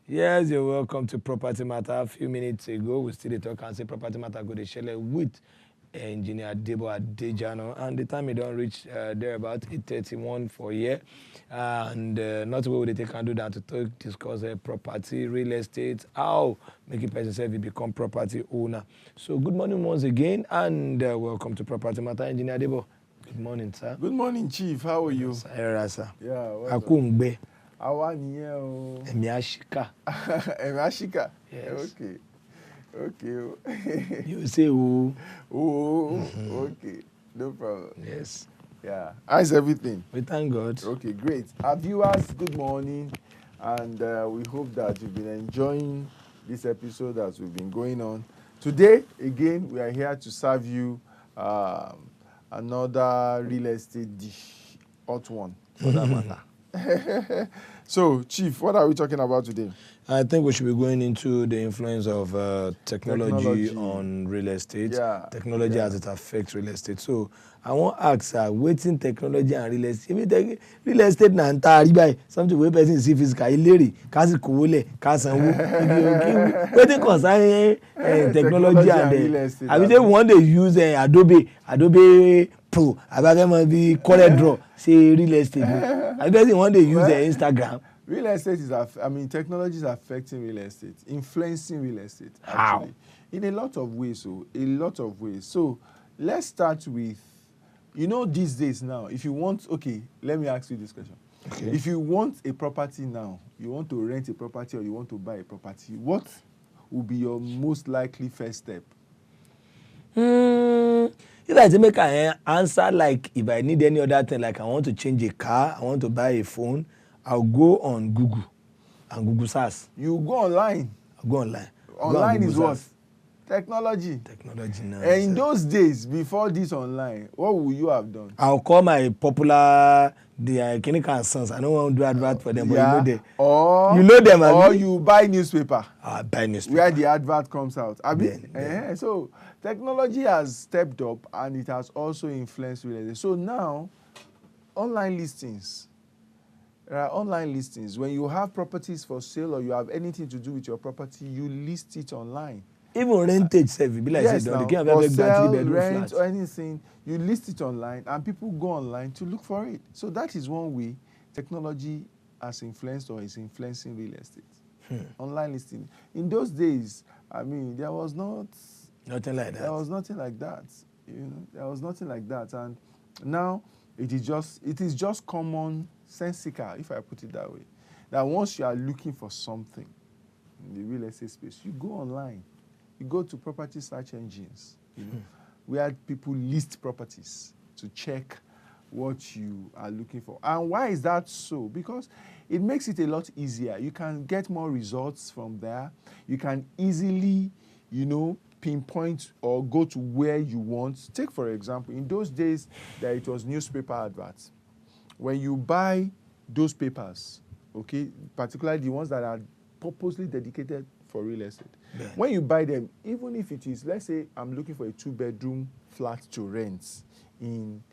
Yes, you're welcome to Property Matta. A few minutes ago, we still talk and say Property Matta go to share with engineer Debo Adejana, and the time it don't reach there about 8:31 for here, and not where they take and do that to discuss property, real estate, how make a person self become property owner. So good morning once again, and welcome to Property Matta, engineer Debo. Good morning, sir. Good morning, Chief. How are you? Yes, sir. Yeah. Akungbe. Awaniyo. Emiashika. Emiashika. Yes. Okay. You say who? Oh. Okay. No problem. Yes. Yeah. How's everything? We thank God. Okay, great. Our viewers, good morning, and we hope that you've been enjoying this episode as we've been going on. Today, again, we are here to serve you another real estate dish, hot one for that matter. So, Chief, what are we talking about today? I think we should be going into the influence of technology on real estate. Yeah. Technology as it affects real estate. So I want to ask, waiting technology and real estate. Real estate na ntari something where person see physical, ileri, kasi kuwole, kasanwu. Waiting concern technology and real estate. I mean, they want to use Adobe Pro. I be the Corel Draw. Say real estate. I bet want to use Instagram. Real estate technology is affecting real estate, influencing real estate, actually. How? In a lot of ways, So, let's start with, these days now, if you want, let me ask you this question. Okay. If you want a property now, you want to rent a property or you want to buy a property, what will be your most likely first step? If I make an answer like if I need any other thing, like I want to change a car, I want to buy a phone, I'll go on Google and Google search. You go online. I'll go online. Online is what? Technology. Technology now. And in those days, before this online, what would you have done? I'll call my popular Kenika Sons. I don't want to do advert for them, but you know them. Or you know them, or you buy newspaper. I buy newspaper. Where the advert comes out. Then. So technology has stepped up and it has also influenced real estate. So now, online listings. There are online listings. When you have properties for sale or you have anything to do with your property, you list it online. Even rentage service, be like yes, say, now, for sale, rent, or anything, you list it online and people go online to look for it. So that is one way technology has influenced or is influencing real estate. Online listing. In those days, there was nothing like that. There was nothing like that. There was nothing like that. And now it is just common sensical, if I put it that way. That once you are looking for something in the real estate space, you go online. You go to property search engines, where people list properties to check what you are looking for. And why is that so? Because it makes it a lot easier. You can get more results from there. You can easily, pinpoint or go to where you want. Take, for example, in those days that it was newspaper adverts. When you buy those papers, particularly the ones that are purposely dedicated for real estate, when you buy them, even if it is, let's say I'm looking for a 2-bedroom flat to rent in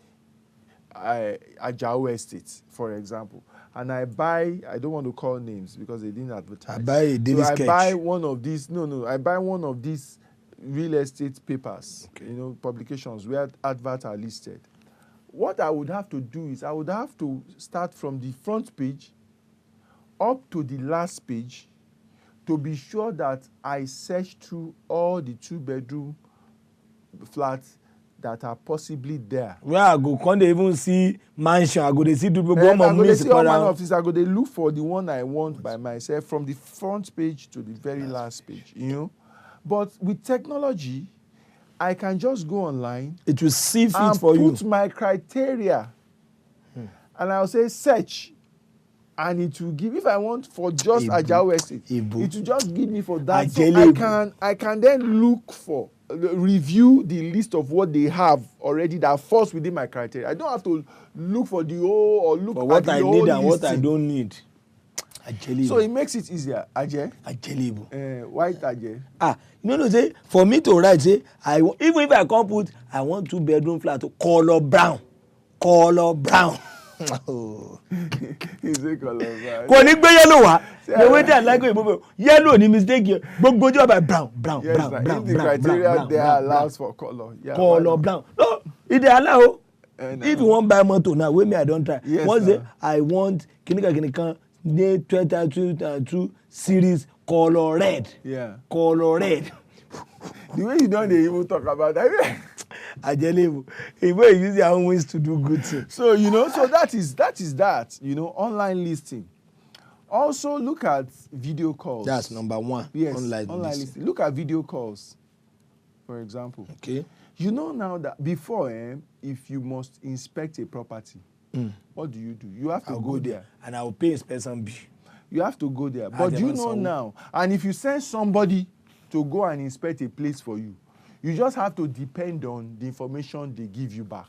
Ajao Estate, for example, and I don't want to call names because they didn't advertise. I buy a daily sketch. I buy one of these, I buy one of these real estate papers, publications where adverts are listed. What I would have to do is I would have to start from the front page up to the last page to be sure that I search through all the 2-bedroom flats that are possibly there. Where I go, can't even see mansion. I go to see people. I go to see all manner of things. I go to look for the one I want by myself from the front page to the very last page. But with technology, I can just go online. It will see fit for you. And put my criteria. And I'll say search. And it will give, if I want for just Ajao Estate, it will just give me for that. So I can then look for, review the list of what they have already that falls within my criteria. I don't have to look for the whole or look for what I need and what I listing. don't need. So it makes it easier. Ajay? White Ajay? Say, for me to write, say, even if I can't put, I want 2-bedroom flat to color brown. He say color brown. Kò ní gbé yellow wá. The way that like yellow ni mistake here. Gbogbo job by brown. Yes, if the criteria there allows for color. Yeah, color brown. No, it dey allow. No. If you want buy motor now, wey me I don try. Yes, Once say I want kinikan dey 2022 series color red. Yeah. Color red. The way you don't even talk about that. I tell you, if you use your own ways to do good things. So so that is that. Online listing. Also look at video calls. That's number one. Yes, online listing. Look at video calls, for example. Okay. You know now that before, if you must inspect a property, what do? You have to go there. And I will pay inspection bill. You have to go there. But you know now, and if you send somebody to go and inspect a place for you, you just have to depend on the information they give you back.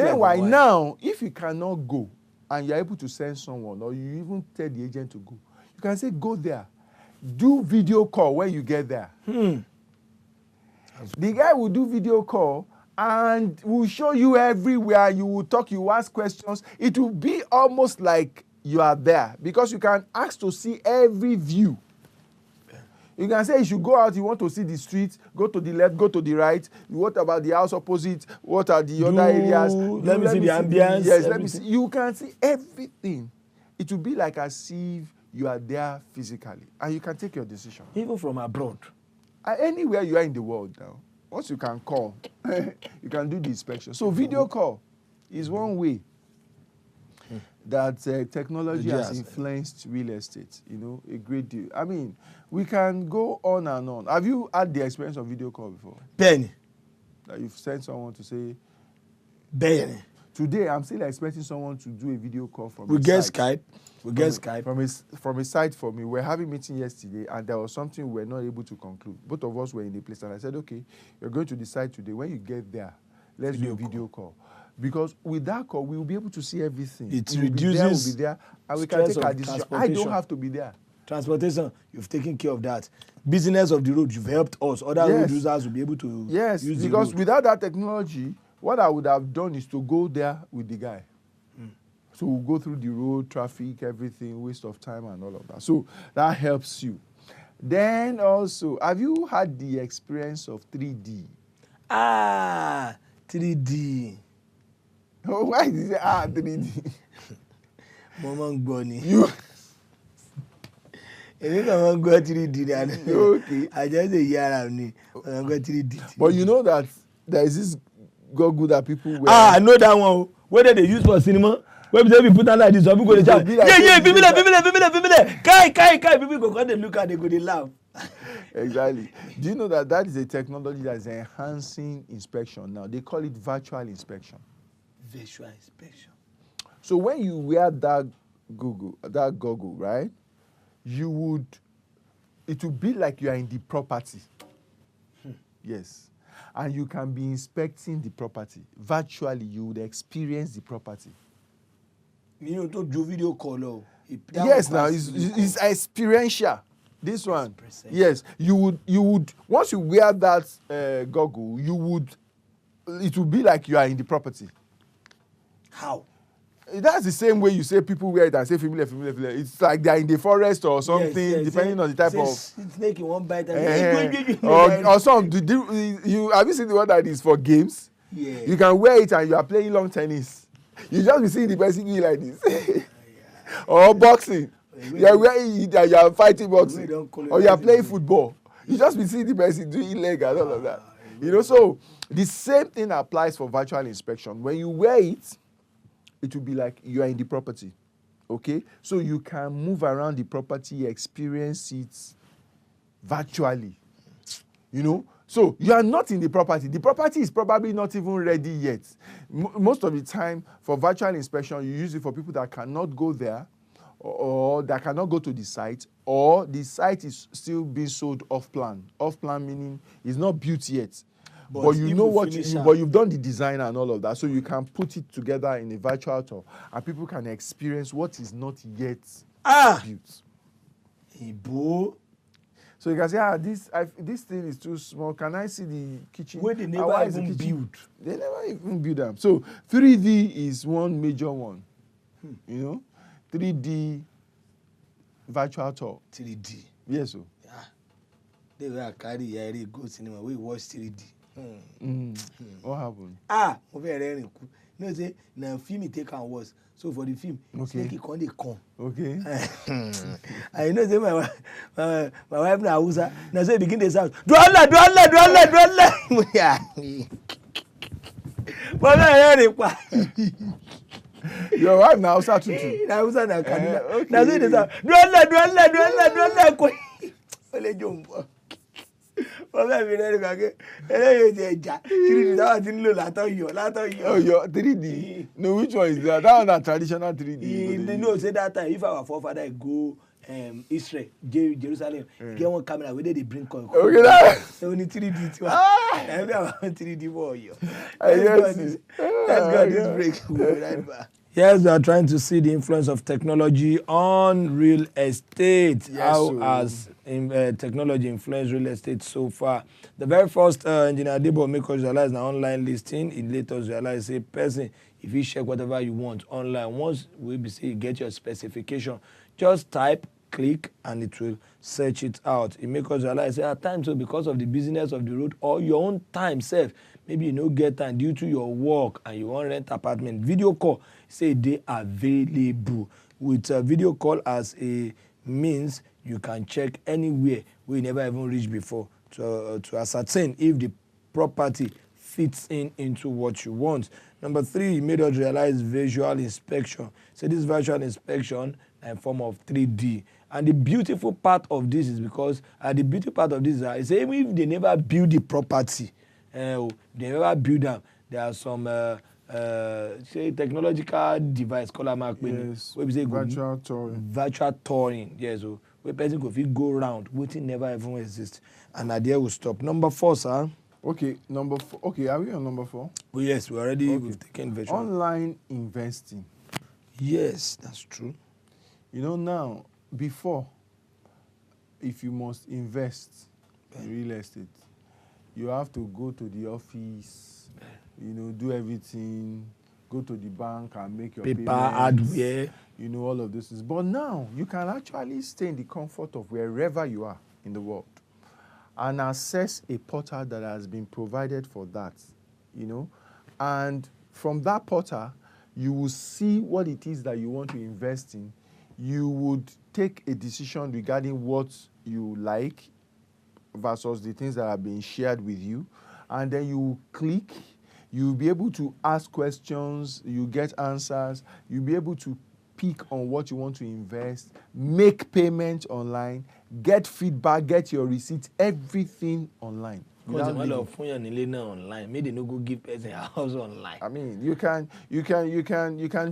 Meanwhile, now, if you cannot go and you're able to send someone, or you even tell the agent to go, you can say, go there. Do video call when you get there. The guy will do video call and will show you everywhere. You will talk, you will ask questions. It will be almost like you are there because you can ask to see every view. You can say you should go out, you want to see the street, go to the left, go to the right. What about the house opposite? What are the other areas? Let me see the ambience. Yes, let me see. You can see everything. It will be like as if you are there physically and you can take your decision. Even from abroad. Anywhere you are in the world now, once you can call, you can do the inspection. So video call is one way that technology has influenced real estate, a great deal. I mean, we can go on and on. Have you had the experience of video call before? Benny. That you've sent someone to say, Benny. Today, I'm still expecting someone to do a video call from We get Skype. From a site for me. We're having a meeting yesterday, and there was something we were not able to conclude. Both of us were in the place, and I said, okay, you're going to decide today. When you get there, let's do a video call. Because with that call, we will be able to see everything. It reduces we'll be there, and we can take our decision. I don't have to be there. Transportation, you've taken care of that. Business of the road, you've helped us. Other road users will be able to use the road. Because without that technology, what I would have done is to go there with the guy. So we'll go through the road, traffic, everything, waste of time and all of that. So that helps you. Then also, have you had the experience of 3D? 3D. Oh, why did you say 3D? Mama Gboni. You. If I'm going to 3D, okay. I just say yeah, I'm going 3D. But you know that there is this goggle that people wear. I know that one. Whether they use for cinema, when they put on like this, some people go to shout, yeah, people there. Kai, people go when they look at, they go, they laugh. Exactly. Do you know that is a technology that is enhancing inspection now? They call it virtual inspection. Virtual inspection. So when you wear that goggle, right? It would be like you are in the property. Yes. And you can be inspecting the property. Virtually, you would experience the property. You don't do video call. Yes, now it's experiential. This one. Yes. You would once you wear that goggle, it would be like you are in the property. How? That's the same way you say people wear it and say familiar. It's like they're in the forest or something, depending on the type of. Snake in one bite. Or some. Have you seen the one that is for games? Yeah. You can wear it and you are playing long tennis. You just be seeing the person like this. Or boxing. You are wearing it and you are fighting boxing. Or you are playing football. You just be seeing the person doing leg and all of that. So the same thing applies for virtual inspection. When you wear it, it will be like you are in the property, okay? So you can move around the property, experience it virtually, So you are not in the property. The property is probably not even ready yet. Most of the time, for virtual inspection, you use it for people that cannot go there or that cannot go to the site, or the site is still being sold off-plan. Off-plan meaning it's not built yet. But you know what, but you've done the design and all of that, so you can put it together in a virtual tour, and people can experience what is not yet built. Ibo. So you can say, this thing is too small. Can I see the kitchen? Where they never even build. They never even build them. So 3D is one major one. 3D virtual tour. 3D. Yes, sir. Yeah. They were carry go cinema. We watch 3D. What happened? Mo very cool. You know, say now film it take and watch. So for the film, snake it come. Okay. I know say my wife na Hausa. Now say begin the sound. Do Allah. Yeah. But I hear it. Your wife na Hausa too. Na Hausa na Kaduna. Now say the sound. Do Allah. Ole jombo. Ọbẹ̀ mi rẹ̀ nígbà pé eléyìí ti ẹja 3D táwọn ti ń lò látọ̀ Oh, your 3D. No, which one is that? That one na traditional 3D. You know, say that time if our forefather go Israel, Jerusalem, get one camera where they bring coin. Okay, that. Only 3D too. Every about 3D for you. Let's go this break. We'll be right back. Yes, we are trying to see the influence of technology on real estate. Yes, how has technology influenced real estate so far? The very first engineer Debo make us realize now online listing. It later realize say person if you check whatever you want online, once we be say you get your specification, just type, click, and it will search it out. It make us realize say at times so because of the busyness of the road or your own time self, maybe you no get time due to your work and you want rent apartment. Video call say they available. With video call as a means, you can check anywhere we never even reached before to ascertain if the property fits into what you want. Number 3, it made us realize visual inspection. So this visual inspection in form of 3D. And the beautiful part of this is because the beauty part of this is even if they never build the property, they never build them, there are some say technological device called yes, virtual touring. Yes, so where person go fit go round, waiting never even exist. And idea will stop. Number 4, sir. Okay, number 4. Okay, are we on number 4? Oh, yes, we've taken virtual. Online investing. Yes, that's true. You know now, before, if you must invest in real estate, you have to go to the office, do everything, go to the bank and make your paper, payments, hardware, all of those things. But now, you can actually stay in the comfort of wherever you are in the world and access a portal that has been provided for that, And from that portal, you will see what it is that you want to invest in. You would take a decision regarding what you like versus the things that are being shared with you. And then you click, you'll be able to ask questions, you get answers, you'll be able to pick on what you want to invest, make payments online, get feedback, get your receipts, everything online. Online. Maybe they no go give person a house online. I mean, you can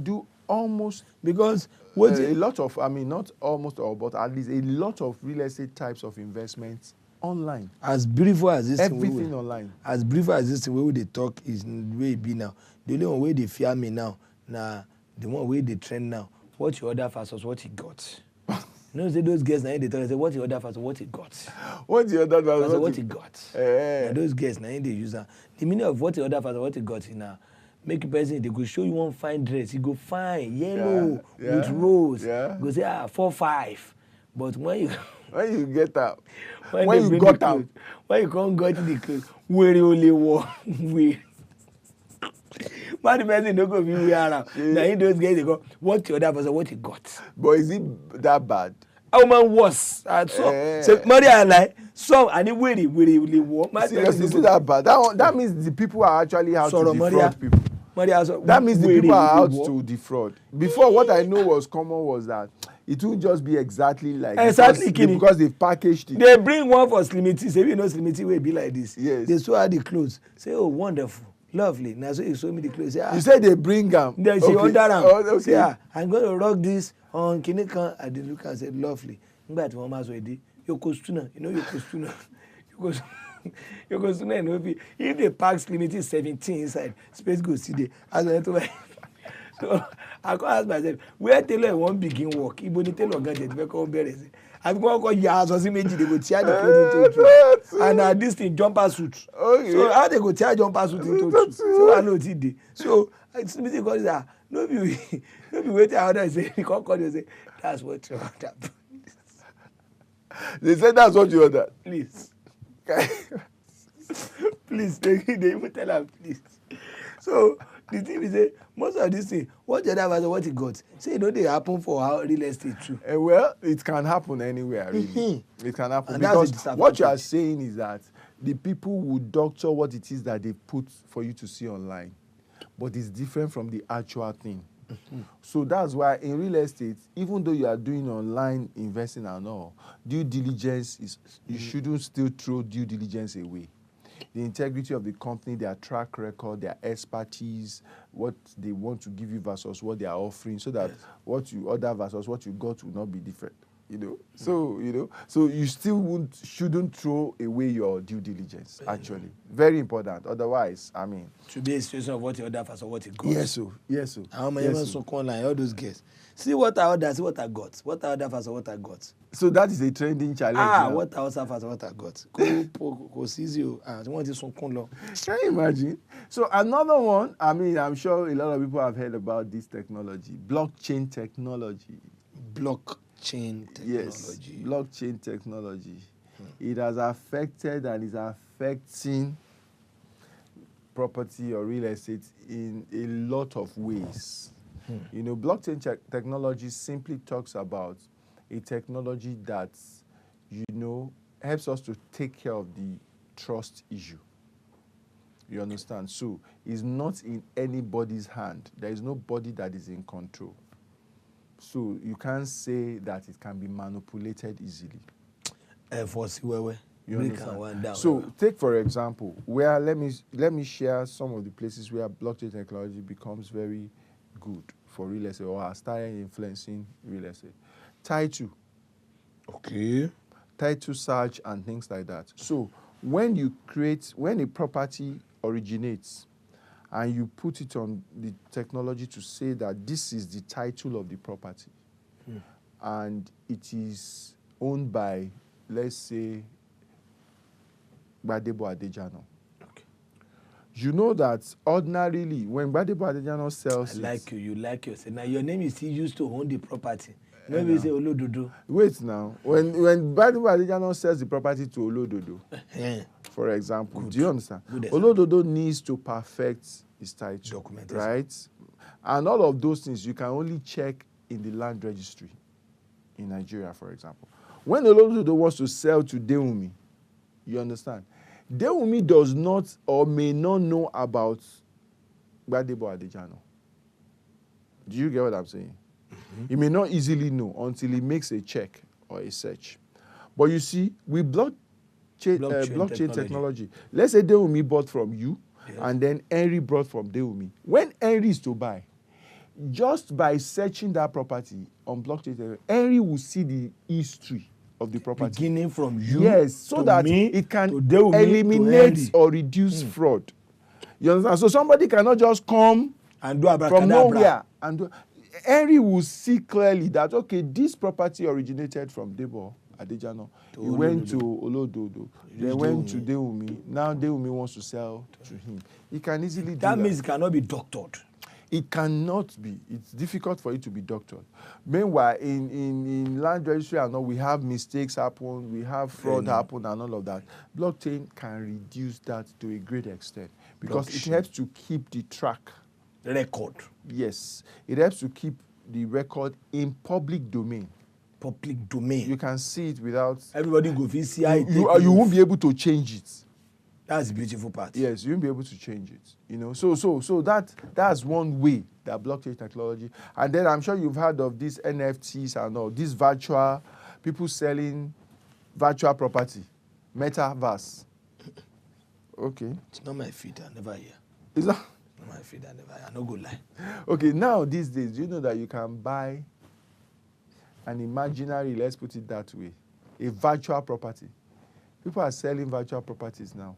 do almost because a lot of, not almost all, but at least a lot of real estate types of investments online. As beautiful as this everything online. As beautiful as this way they talk is the way it be now. The only one way they fear me now, the one way they trend now. What you order versus what he got. Say those guys now they talk. Say what you order versus what he got. What you order versus what he got. Those guys now they use that. The meaning of what you order versus what he got now. Make a person, they go show you one fine dress. You go fine, yellow with rose. Yeah. Go say 4-5. But when you get out, when you got out, when you can't go to the clothes, where you only walk, where. But the person don't go be around. Now those guys they go, what the other person what he got. But is it that bad? Oh man, worse. So Maria like some and he really walk. Seriously, is it that bad? That means the people are actually out to defraud people. That means the people are out to defraud. Before, what I know was common was that it won't just be exactly like because they've packaged it. They bring one for Slimity. Say, Slimity will be like this. Yes. They show her the clothes. Say, oh, wonderful, lovely. Now, so you show me the clothes. Say, you said they bring them. Then she under them. Okay. Say, I'm going to rock this on Kinikan. I did look and said, lovely. But one man's already. Your costume, your costume. If they pack Slimity 17 inside, space go see there. So I can ask myself, where tailor won't begin work? Ibo ni tailor gadget we come bear say. I go call ya so see meji they go tear the cloth into two. And this thing jumper suit. Okay. So how they go tear jumper suit into two? So I know it dey. So Slimity call No be waiting order say he come call you say that's what you order. They said that's what you ordered. Please. Please, they even tell am please. So the thing is say most of this thing what the other person what he got say e no dey happen for how real estate too. Well, it can happen anywhere really. Mm-hmm. It can happen And that's the because what you are disadvantage. saying is that the people will doctor what it is that they put for you to see online, but it's different from the actual thing. So that's why in real estate, even though you are doing online investing and all, due diligence is, you shouldn't still throw due diligence away. The integrity of the company, their track record, their expertise, what they want to give you versus what they are offering, so that what you order versus what you got will not be different. So you still shouldn't throw away your due diligence. Actually, very important. Otherwise, I mean, To be a situation of what you order versus what you got. yes, so. How many even so online all those girls. See what I order, see what I got. What I order versus what I got. So that is a trending challenge. Now. What I order versus what I got. Go see you. Wọ́n ti sunkún lọ. Can you imagine? So another one, I mean, I'm sure a lot of people have heard about this technology, blockchain technology. Blockchain technology. Yes, blockchain technology. It has affected and is affecting property or real estate in a lot of ways. Blockchain technology simply talks about a technology that, helps us to take care of the trust issue. You understand? So it's not in anybody's hand. There is nobody that is in control. So you can't say that it can be manipulated easily. You understand? So take for example, where let me share some of the places where blockchain technology becomes very good for real estate or has started influencing real estate. Title. Okay. Title search and things like that. So when a property originates and you put it on the technology to say that this is the title of the property and it is owned by, let's say, Debo Adejana. Okay. You know that ordinarily when Debo Adejana sells you like yourself. Now your name is still used to own the property. Maybe say Olododo. Wait now. When Debo Adejana sells the property to Olododo, for example, do you understand? Olododo needs to perfect his title, right? And all of those things you can only check in the land registry in Nigeria, for example. When Olododo wants to sell to Dewumi, you understand? Dewumi does not or may not know about Debo Adejana. Do you get what I'm saying? He may not easily know until he makes a check or a search. But you see, with blockchain technology, let's say Dewumi bought from you, and then Henry bought from Dewumi. When Henry is to buy, just by searching that property on blockchain, Henry will see the history of the property. Beginning from you, yes, so that it can eliminate or reduce fraud. You understand? So somebody cannot just come and do from nowhere and do. Henry will see clearly that, okay, this property originated from Debo Adejana. He went to Olododo. They went to Dewumi. Now Dewumi wants to sell to him. He can easily do that. That means it cannot be doctored. It cannot be. It's difficult for it to be doctored. Meanwhile, in land registry and all, we have mistakes happen, we have fraud happen and all of that. Blockchain can reduce that to a great extent because it helps to keep the track. Record. Yes. It helps to keep the record in public domain. Public domain. You can see it without... Everybody go see it. You won't be able to change it. That's the beautiful part. Yes, you won't be able to change it. So that's one way that blockchain technology. And then I'm sure you've heard of these NFTs and all, these virtual people selling virtual property, metaverse. Okay. It's not my feed, I never hear. It's not my feed, I never hear. I no go lie. Okay, now these days, do you know that you can buy an imaginary, let's put it that way, a virtual property? People are selling virtual properties now.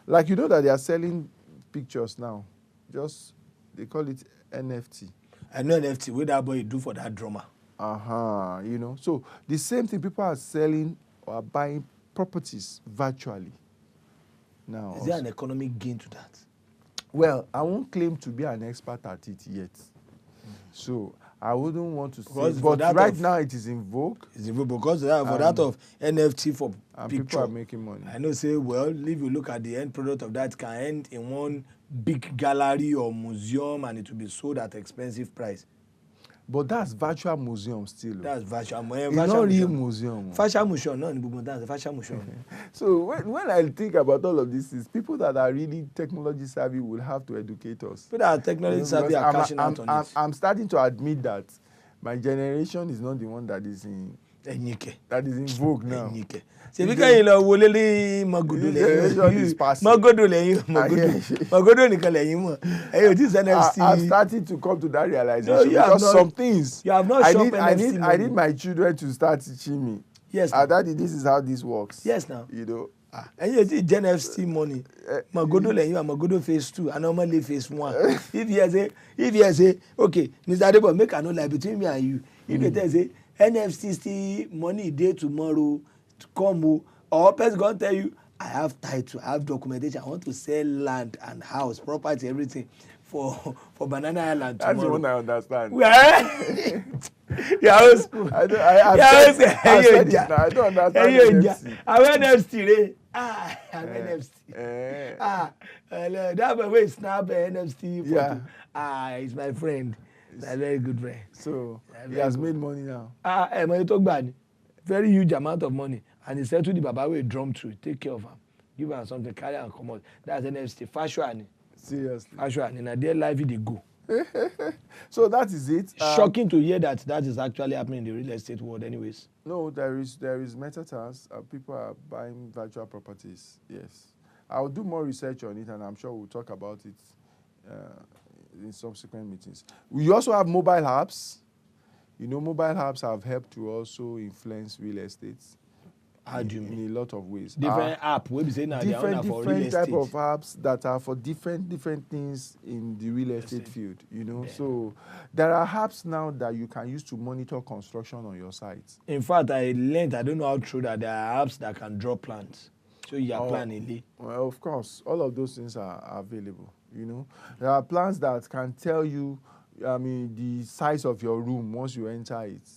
Like, you know that they are selling pictures now. They call it NFT. I know NFT, what that boy do for that drummer. So the same thing, people are selling or buying properties virtually now. Is there an economic gain to that? Well, I won't claim to be an expert at it yet. So I wouldn't want to say, Because for but that right of- now it is in vogue It's even because for that of NFT for and picture, people are making money. I know say, well, if you look at the end product of that, can end in one big gallery or museum and it will be sold at expensive price. But that's virtual museum still. That's fashion. It's not real museum. Fashion museum, no, that's fashion museum. So when I think about all of these things, people that are really technology savvy will have to educate us. People that are technology savvy because are cashing out on it. I'm starting to admit that my generation is not the one that is in vogue now. Ṣebí kẹ́yìn lọ wo lélẹ́ Magodo nìkan lẹ́yìn mọ̀ ẹ̀yin ò tí sẹ́ NFT. I'm starting to come to that realization because some things you have not shop NFT. I need my children to start teaching me. Yes. Daddy, this is how this works. Yes, now. You know. ẹ̀yin ò tí jẹ́ NFT money. Magodo lẹ́yìn Magodo phase 2 and normally phase 1. If you say okay, Mr. Debo, make I no lie between me and you. If you tell say NFT still money day tomorrow to come or person gonna tell you I have title, I have documentation, I want to sell land and house, property, everything for Banana Island tomorrow. That's the one I understand. Yeah, old school. I don't understand NFC. I have NFC, right? I have NFC. That way snap NFC photo. Yeah. He's my friend. He's a very good friend. So he has made money now. Money talk bad. Very huge amount of money. And he said to the Baba wey drum through, take care of him. Give him something, carry and come out. That's NFC. Fashion. Seriously. Fashion. In a day life, they go. So that is it. Shocking to hear that is actually happening in the real estate world anyways. No, there is metaverse. People are buying virtual properties. Yes. I'll do more research on it and I'm sure we'll talk about it in subsequent meetings. We also have mobile apps. You know, mobile apps have helped to also influence real estate. How do you mean? In a lot of ways. Different app, we be saying now they are for real estate. Different type of apps that are for different things in the real estate field. You know, so there are apps now that you can use to monitor construction on your site. In fact, I don't know how true that there are apps that can draw plans. So you are planning. Well, of course, all of those things are available. You know, there are plans that can tell you, the size of your room once you enter it.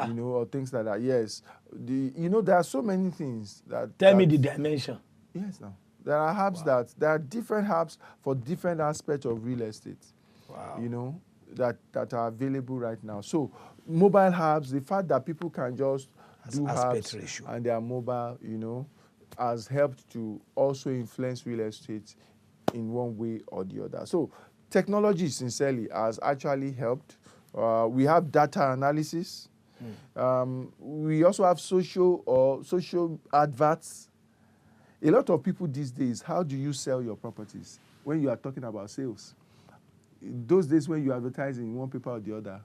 You know, or things like that. Yes, there are so many things that. Tell me the dimension. Yes, now there are apps there are different apps for different aspects of real estate. Wow. You know that are available right now. So mobile apps, the fact that people can just do apps ratio. And they are mobile, you know, has helped to also influence real estate in one way or the other. So technology sincerely has actually helped. We have data analysis. We also have social adverts. A lot of people these days, how do you sell your properties when you are talking about sales? Those days when you advertise in one paper or the other,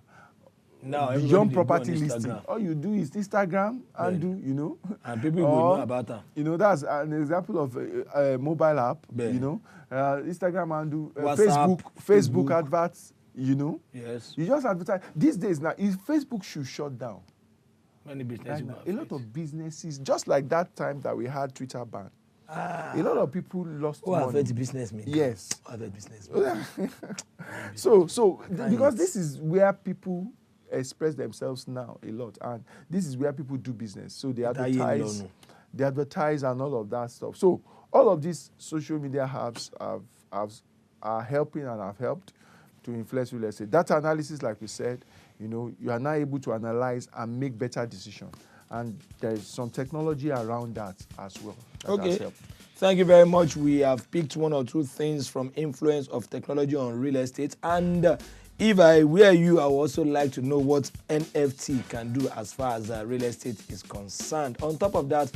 now beyond property listing, all you do is Instagram and you know. And people will know about them. You know, that's an example of a mobile app, you know. Instagram and Facebook adverts. You know, yes. You just advertise. These days now, if Facebook should shut down, many businesses. A lot of businesses, just like that time that we had Twitter ban, a lot of people lost money. Affect businessmen. Yes. Affect businessmen. So because this is where people express themselves now a lot, and this is where people do business. So they advertise and all of that stuff. So all of these social media apps are helping and have helped to influence real estate. Data analysis, like we said, you know, you are now able to analyze and make better decisions. And there is some technology around that as well. That has helped. Thank you very much. We have picked one or two things from influence of technology on real estate. And if I were you, I would also like to know what NFT can do as far as real estate is concerned. On top of that,